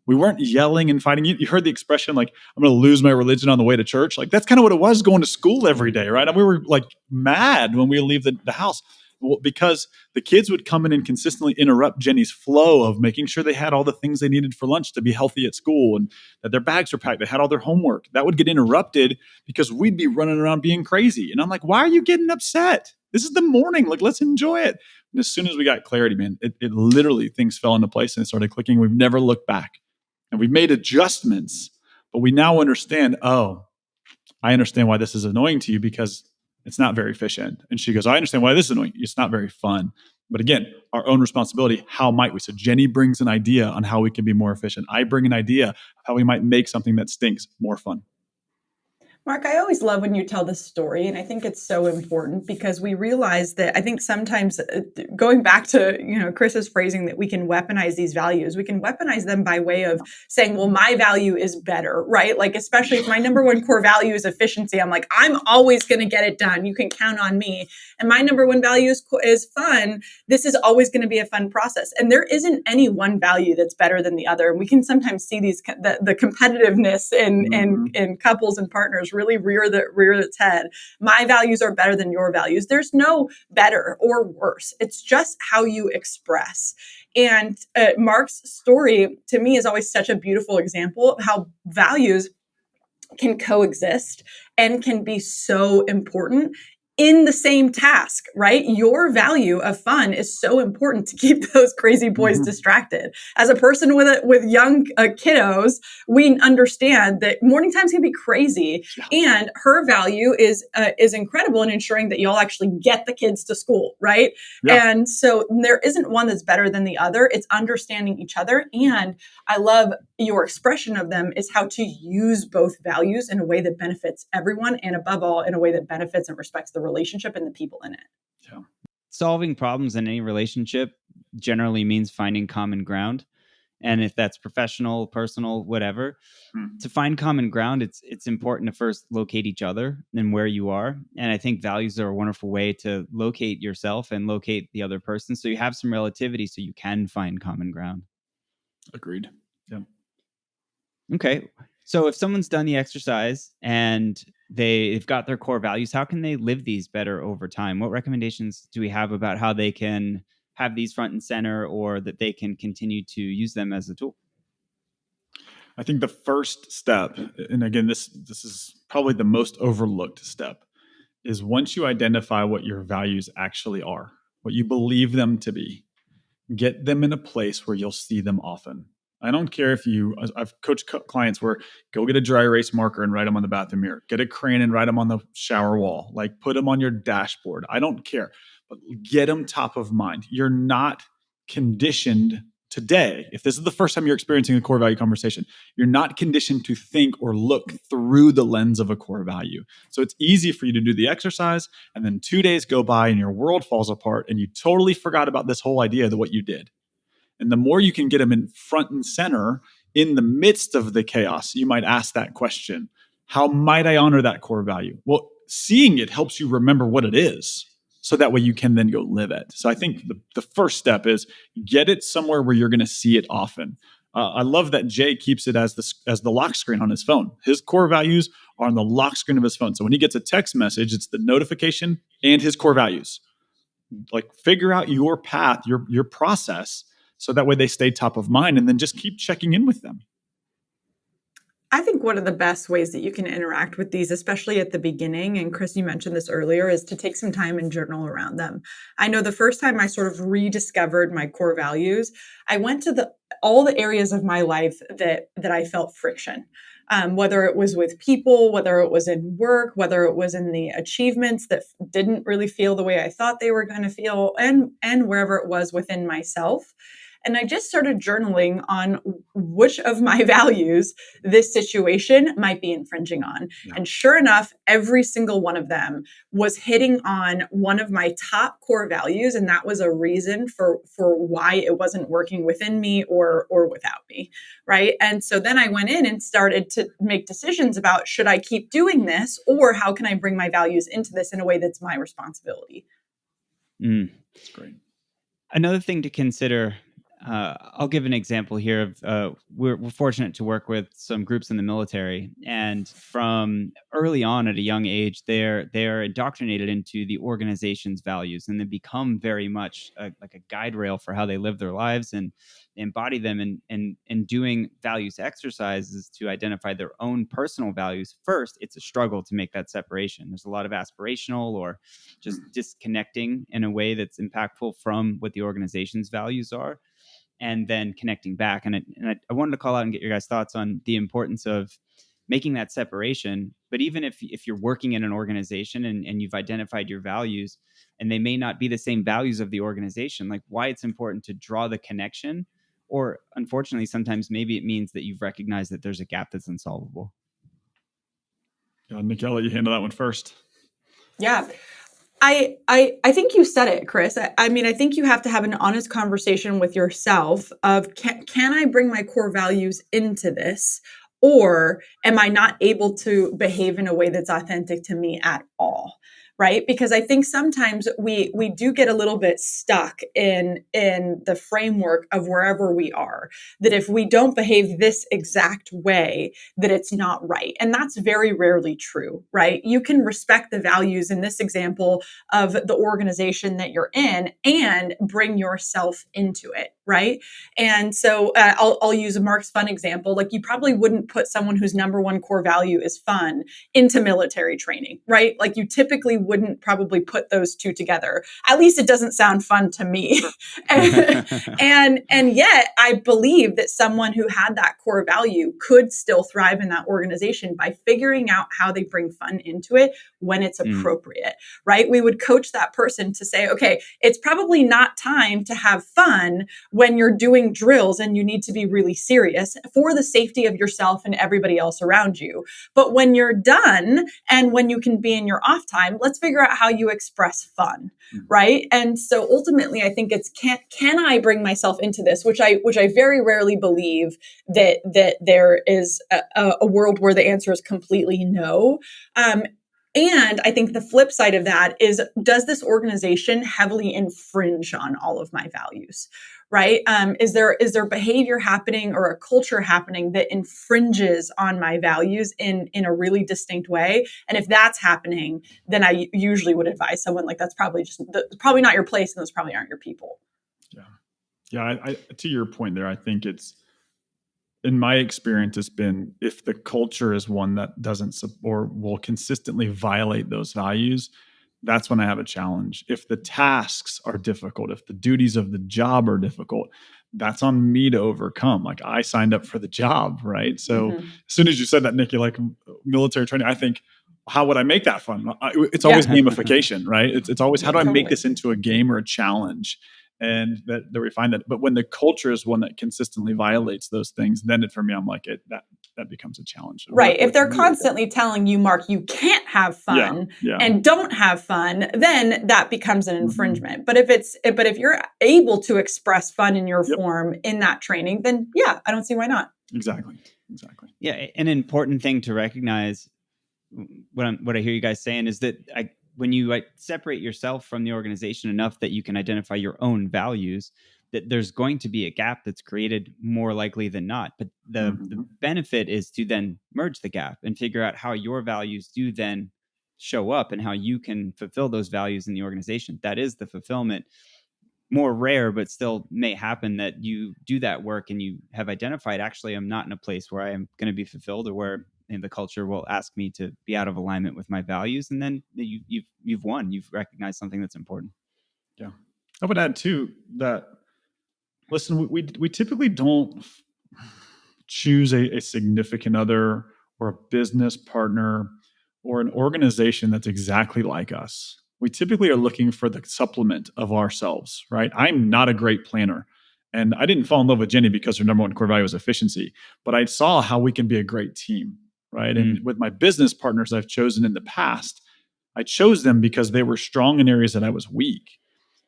We weren't yelling and fighting. You heard the expression, like, I'm going to lose my religion on the way to church. Like, that's kind of what it was going to school every day, right? And we were like mad when we leave the house. Well, because the kids would come in and consistently interrupt Jenny's flow of making sure they had all the things they needed for lunch to be healthy at school, and that their bags were packed, they had all their homework. That would get interrupted because we'd be running around being crazy. And I'm like, why are you getting upset? This is the morning. Like, let's enjoy it. And as soon as we got clarity, man, it literally, things fell into place and it started clicking. We've never looked back. And we've made adjustments, but we now understand, I understand why this is annoying to you because it's not very efficient. And she goes, I understand why this is annoying. It's not very fun. But again, our own responsibility, how might we? So Jenny brings an idea on how we can be more efficient. I bring an idea how we might make something that stinks more fun. Mark, I always love when you tell this story, and I think it's so important because we realize that I think sometimes going back to, Chris's phrasing that we can weaponize these values, we can weaponize them by way of saying, well, my value is better, right? Like, especially if my number one core value is efficiency, I'm like, I'm always going to get it done. You can count on me. And my number one value is fun. This is always going to be a fun process. And there isn't any one value that's better than the other. And we can sometimes see the competitiveness in couples and partners really rear its head. My values are better than your values. There's no better or worse. It's just how you express. And Mark's story to me is always such a beautiful example of how values can coexist and can be so important in the same task, right? Your value of fun is so important to keep those crazy boys distracted. As a person with young kiddos, we understand that morning times can be crazy, and her value is incredible in ensuring that y'all actually get the kids to school, right? Yeah. And so there isn't one that's better than the other. It's understanding each other, and I love your expression of them is how to use both values in a way that benefits everyone, and above all, in a way that benefits and respects the relationship and the people in it. Yeah. Solving problems in any relationship generally means finding common ground. And if that's professional, personal, whatever, to find common ground, it's important to first locate each other and where you are. And I think values are a wonderful way to locate yourself and locate the other person, so you have some relativity so you can find common ground. Agreed. Yeah. Okay. So if someone's done the exercise and they've got their core values, how can they live these better over time? What recommendations do we have about how they can have these front and center, or that they can continue to use them as a tool? I think the first step, and again, this is probably the most overlooked step, is once you identify what your values actually are, what you believe them to be, get them in a place where you'll see them often. I don't care if I've coached clients where go get a dry erase marker and write them on the bathroom mirror, get a crayon and write them on the shower wall, like put them on your dashboard. I don't care, but get them top of mind. You're not conditioned today. If this is the first time you're experiencing a core value conversation, you're not conditioned to think or look through the lens of a core value. So it's easy for you to do the exercise, and then 2 days go by and your world falls apart and you totally forgot about this whole idea of what you did. And the more you can get them in front and center in the midst of the chaos, you might ask that question: how might I honor that core value? Well, seeing it helps you remember what it is, so that way you can then go live it. So I think the first step is get it somewhere where you're going to see it often. I love that Jay keeps it as the lock screen on his phone. His core values are on the lock screen of his phone. So when he gets a text message, it's the notification and his core values. Like figure out your path, your process, so that way they stay top of mind, and then just keep checking in with them. I think one of the best ways that you can interact with these, especially at the beginning, and Chris, you mentioned this earlier, is to take some time and journal around them. I know the first time I sort of rediscovered my core values, I went to all the areas of my life that I felt friction. Whether it was with people, whether it was in work, whether it was in the achievements that didn't really feel the way I thought they were going to feel, and wherever it was within myself. And I just started journaling on which of my values this situation might be infringing on. Yeah. And sure enough, every single one of them was hitting on one of my top core values. And that was a reason for why it wasn't working within me or without me. Right. And so then I went in and started to make decisions about, should I keep doing this, or how can I bring my values into this in a way that's my responsibility? That's great. Another thing to consider, I'll give an example here of we're fortunate to work with some groups in the military, and from early on at a young age, they're indoctrinated into the organization's values, and they become very much like a guide rail for how they live their lives and embody them. And doing values exercises to identify their own personal values first, it's a struggle to make that separation. There's a lot of aspirational or just disconnecting in a way that's impactful from what the organization's values are, and then connecting back. And I wanted to call out and get your guys' thoughts on the importance of making that separation. But even if you're working in an organization and you've identified your values, and they may not be the same values of the organization, like why it's important to draw the connection. Or unfortunately, sometimes maybe it means that you've recognized that there's a gap that's unsolvable. Nikki, I'll let you handle that one first. Yeah. I think you said it, Chris. I mean, I think you have to have an honest conversation with yourself of, can I bring my core values into this? Or am I not able to behave in a way that's authentic to me at all? Right? Because I think sometimes we do get a little bit stuck in the framework of wherever we are, that if we don't behave this exact way, that it's not right. And that's very rarely true, right? You can respect the values in this example of the organization that you're in and bring yourself into it, right? And so I'll use a Mark's fun example. Like, you probably wouldn't put someone whose number one core value is fun into military training, right? Like, you typically wouldn't probably put those two together. At least it doesn't sound fun to me. and yet I believe that someone who had that core value could still thrive in that organization by figuring out how they bring fun into it when it's appropriate, right? We would coach that person to say, okay, it's probably not time to have fun when you're doing drills and you need to be really serious for the safety of yourself and everybody else around you. But when you're done and when you can be in your off time, let's figure out how you express fun, right? And so ultimately, I think it's, can I bring myself into this, which I very rarely believe that there is a world where the answer is completely no. And I think the flip side of that is, does this organization heavily infringe on all of my values, right? Is there behavior happening or a culture happening that infringes on my values in a really distinct way? And if that's happening, then I usually would advise someone, like, that's probably probably not your place, and those probably aren't your people. Yeah. I to your point there, I think it's, in my experience, it's been, if the culture is one that doesn't or will consistently violate those values, that's when I have a challenge. If the tasks are difficult, if the duties of the job are difficult, that's on me to overcome. Like, I signed up for the job, right? So as soon as you said that, Nikki, like military training, I think, how would I make that fun? It's always gamification, right? It's always, how do I make this into a game or a challenge? And that we find that. But when the culture is one that consistently violates those things, then for me, I'm like, that becomes a challenge. Right. If they're constantly telling you, Mark, you can't have fun and don't have fun, then that becomes an infringement. But if you're able to express fun in your form in that training, then I don't see why not. Exactly. Yeah. An important thing to recognize, what I hear you guys saying, is that when you separate yourself from the organization enough that you can identify your own values, that there's going to be a gap that's created more likely than not. But the benefit is to then merge the gap and figure out how your values do then show up and how you can fulfill those values in the organization. That is the fulfillment. More rare, but still may happen, that you do that work and you have identified, actually, I'm not in a place where I am going to be fulfilled, or where the culture will ask me to be out of alignment with my values. And then you've won. You've recognized something that's important. Yeah. I would add too that, listen, we typically don't choose a significant other or a business partner or an organization that's exactly like us. We typically are looking for the supplement of ourselves, right? I'm not a great planner. And I didn't fall in love with Jenny because her number one core value was efficiency, but I saw how we can be a great team, right? And with my business partners I've chosen in the past, I chose them because they were strong in areas that I was weak.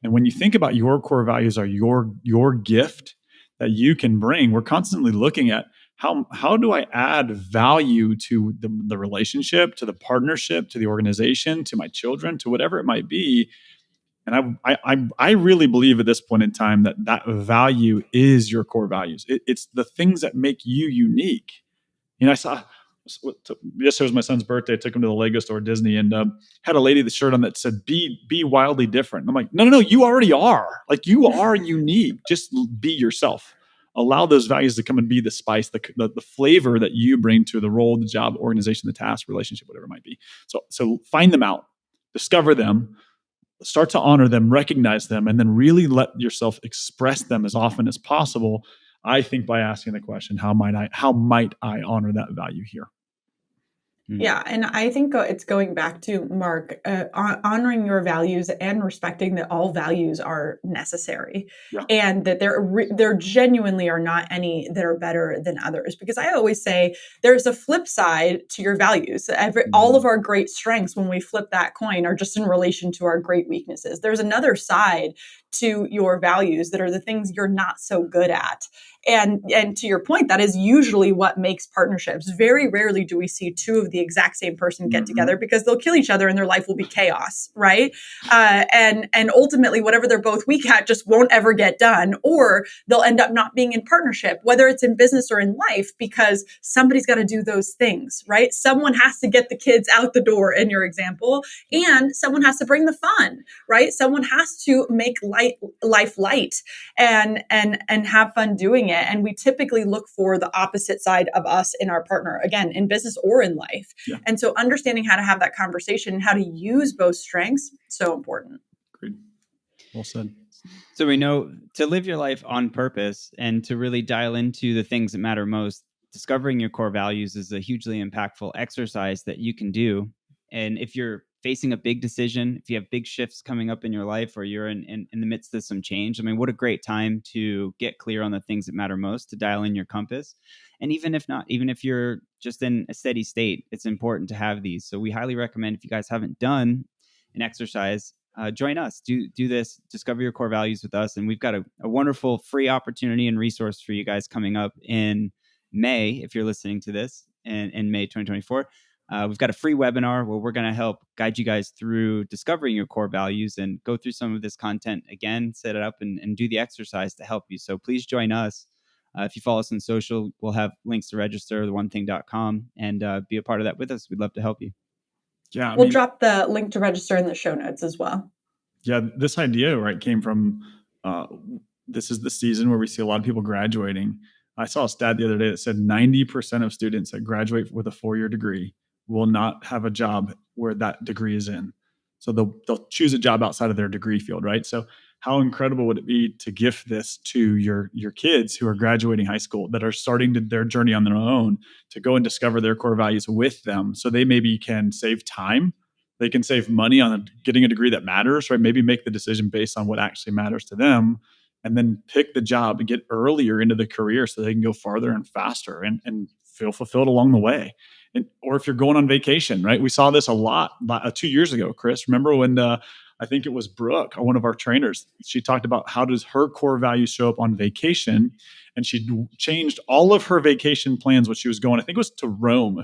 And when you think about your core values are your gift that you can bring, we're constantly looking at how do I add value to the relationship, to the partnership, to the organization, to my children, to whatever it might be. And I really believe at this point in time that value is your core values. It's the things that make you unique. I saw yesterday was my son's birthday. I took him to the Lego store, Disney, and had a lady with a shirt on that said "Be wildly different." And I'm like, no, you already are. Like, you are unique. Just be yourself. Allow those values to come and be the spice, the flavor that you bring to the role, the job, organization, the task, relationship, whatever it might be. So find them out, discover them, start to honor them, recognize them, and then really let yourself express them as often as possible. I think by asking the question, how might I honor that value here? Yeah. And I think it's going back to, Mark, honoring your values and respecting that all values are necessary, and that there genuinely are not any that are better than others. Because I always say there's a flip side to your values. All of our great strengths, when we flip that coin, are just in relation to our great weaknesses. There's another side to your values that are the things you're not so good at. And to your point, that is usually what makes partnerships. Very rarely do we see two of the exact same person get together, because they'll kill each other and their life will be chaos, right? And ultimately, whatever they're both weak at just won't ever get done, or they'll end up not being in partnership, whether it's in business or in life, because somebody's got to do those things, right? Someone has to get the kids out the door, in your example, and someone has to bring the fun, right? Someone has to make life light and have fun doing it. And we typically look for the opposite side of us in our partner, again, in business or in life. Yeah. And so understanding how to have that conversation and how to use both strengths, so important. Great. Well said. So we know to live your life on purpose and to really dial into the things that matter most, discovering your core values is a hugely impactful exercise that you can do. And if you're facing a big decision, if you have big shifts coming up in your life, or you're in the midst of some change, I mean, what a great time to get clear on the things that matter most, to dial in your compass. And even if you're just in a steady state, it's important to have these. So we highly recommend, if you guys haven't done an exercise, join us. Do this. Discover your core values with us. And we've got a wonderful free opportunity and resource for you guys coming up in May, if you're listening to this in May 2024. We've got a free webinar where we're going to help guide you guys through discovering your core values and go through some of this content again, set it up and do the exercise to help you. So please join us. If you follow us on social, we'll have links to register, theonething.com, and be a part of that with us. We'd love to help you. Yeah, we'll drop the link to register in the show notes as well. Yeah, this idea, right, came from this is the season where we see a lot of people graduating. I saw a stat the other day that said 90% of students that graduate with a 4-year degree will not have a job where that degree is in. So they'll choose a job outside of their degree field, right? So how incredible would it be to gift this to your kids who are graduating high school, that are starting their journey on their own, to go and discover their core values with them, so they maybe can save time, they can save money on getting a degree that matters, right? Maybe make the decision based on what actually matters to them, and then pick the job and get earlier into the career so they can go farther and faster and feel fulfilled along the way. Or if you're going on vacation, right? We saw this a lot 2 years ago, Chris. Remember when I think it was Brooke, one of our trainers, she talked about how does her core values show up on vacation, and she changed all of her vacation plans when she was going. I think it was to Rome,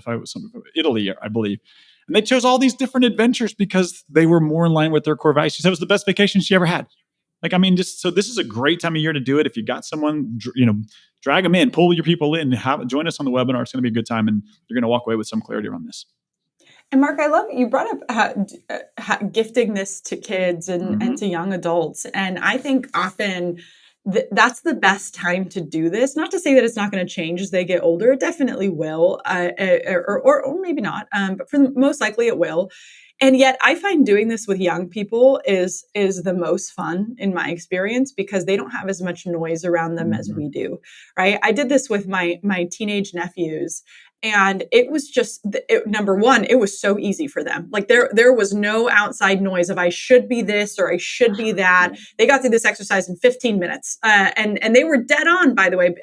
Italy, I believe. And they chose all these different adventures because they were more in line with their core values. She said it was the best vacation she ever had. Like, I mean, just so this is a great time of year to do it. If you got someone, drag them in, pull your people in, join us on the webinar. It's going to be a good time, and you're going to walk away with some clarity around this. And Mark, I love you brought up gifting this to kids and to young adults. And I think often that's the best time to do this. Not to say that it's not going to change as they get older. It definitely will, or maybe not. But most likely it will. And yet I find doing this with young people is the most fun in my experience, because they don't have as much noise around them as we do, right? I did this with my teenage nephews. And it was just, number one, it was so easy for them. Like there was no outside noise of I should be this or I should be that. They got through this exercise in 15 minutes. And they were dead on, by the way,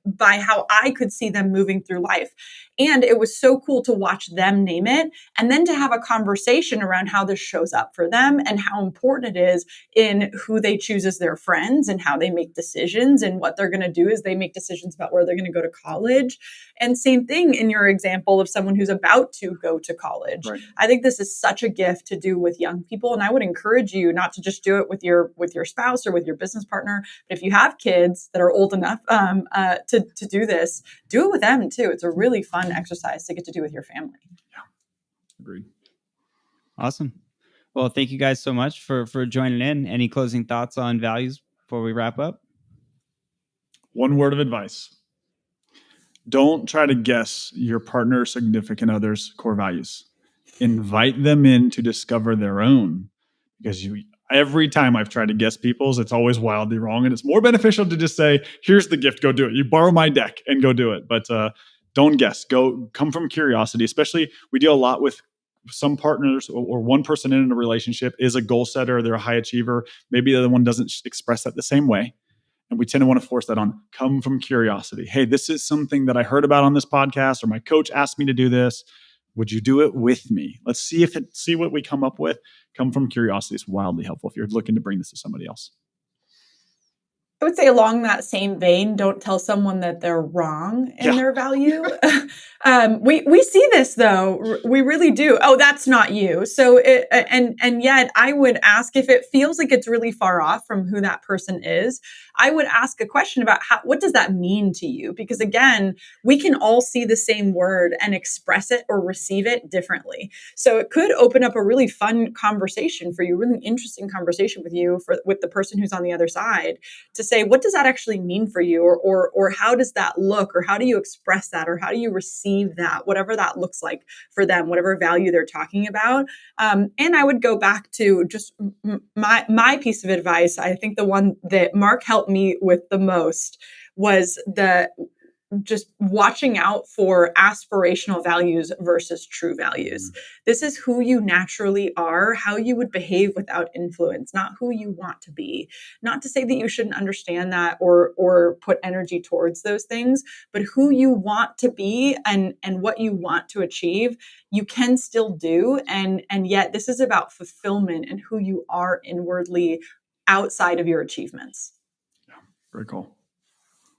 by how I could see them moving through life. And it was so cool to watch them name it, and then to have a conversation around how this shows up for them and how important it is in who they choose as their friends and how they make decisions and what they're going to do as they make decisions about where they're going to go to college. And same thing in your example of someone who's about to go to college. Right. I think this is such a gift to do with young people. And I would encourage you not to just do it with your spouse or with your business partner, but if you have kids that are old enough to do this, do it with them too. It's a really fun exercise to get to do with your family. Yeah, agreed. Awesome. Well, thank you guys so much for joining in. Any closing thoughts on values before we wrap up? One word of advice. Don't try to guess your partner or significant other's core values. Invite them in to discover their own, because every time I've tried to guess people's, it's always wildly wrong. And it's more beneficial to just say, here's the gift, go do it. You borrow my deck and go do it. But don't guess. Come from curiosity. Especially, we deal a lot with some partners or one person in a relationship is a goal setter. They're a high achiever. Maybe the other one doesn't express that the same way. And we tend to want to force that on. Come from curiosity. Hey, this is something that I heard about on this podcast, or my coach asked me to do this. Would you do it with me? Let's see what we come up with. Come from curiosity is wildly helpful if you're looking to bring this to somebody else. I would say along that same vein, don't tell someone that they're wrong in their value. We see this though. We really do. Oh, that's not you. So, and yet I would ask, if it feels like it's really far off from who that person is, I would ask a question about what does that mean to you? Because again, we can all see the same word and express it or receive it differently. So it could open up a really fun conversation for you, really interesting conversation with the person who's on the other side, to say, what does that actually mean for you? Or how does that look? Or how do you express that? Or how do you receive that? Whatever that looks like for them, whatever value they're talking about. And I would go back to just my piece of advice. I think the one that Mark helped me with the most was just watching out for aspirational values versus true values. This is who you naturally are, how you would behave without influence, not who you want to be. Not to say that you shouldn't understand that or put energy towards those things, but who you want to be and what you want to achieve, you can still do. And yet this is about fulfillment and who you are inwardly outside of your achievements. Yeah, very cool.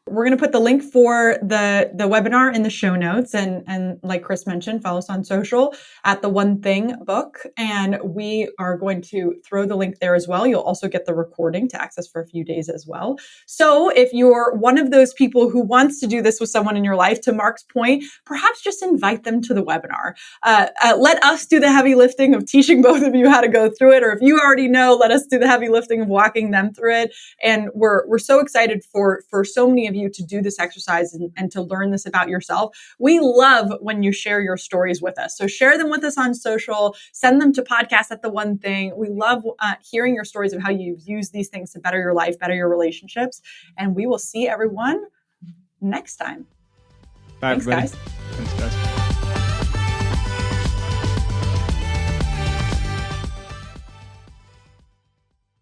We're going to put the link for the webinar in the show notes. And like Chris mentioned, follow us on social at The One Thing Book. And we are going to throw the link there as well. You'll also get the recording to access for a few days as well. So if you're one of those people who wants to do this with someone in your life, to Mark's point, perhaps just invite them to the webinar. Let us do the heavy lifting of teaching both of you how to go through it. Or if you already know, let us do the heavy lifting of walking them through it. And we're so excited for so many of you to do this exercise and to learn this about yourself. We love when you share your stories with us. So share them with us on social, send them to podcast at The One Thing. We love hearing your stories of how you've used these things to better your life, better your relationships. And we will see everyone next time. Bye, Thanks, everybody. guys. Thanks, guys.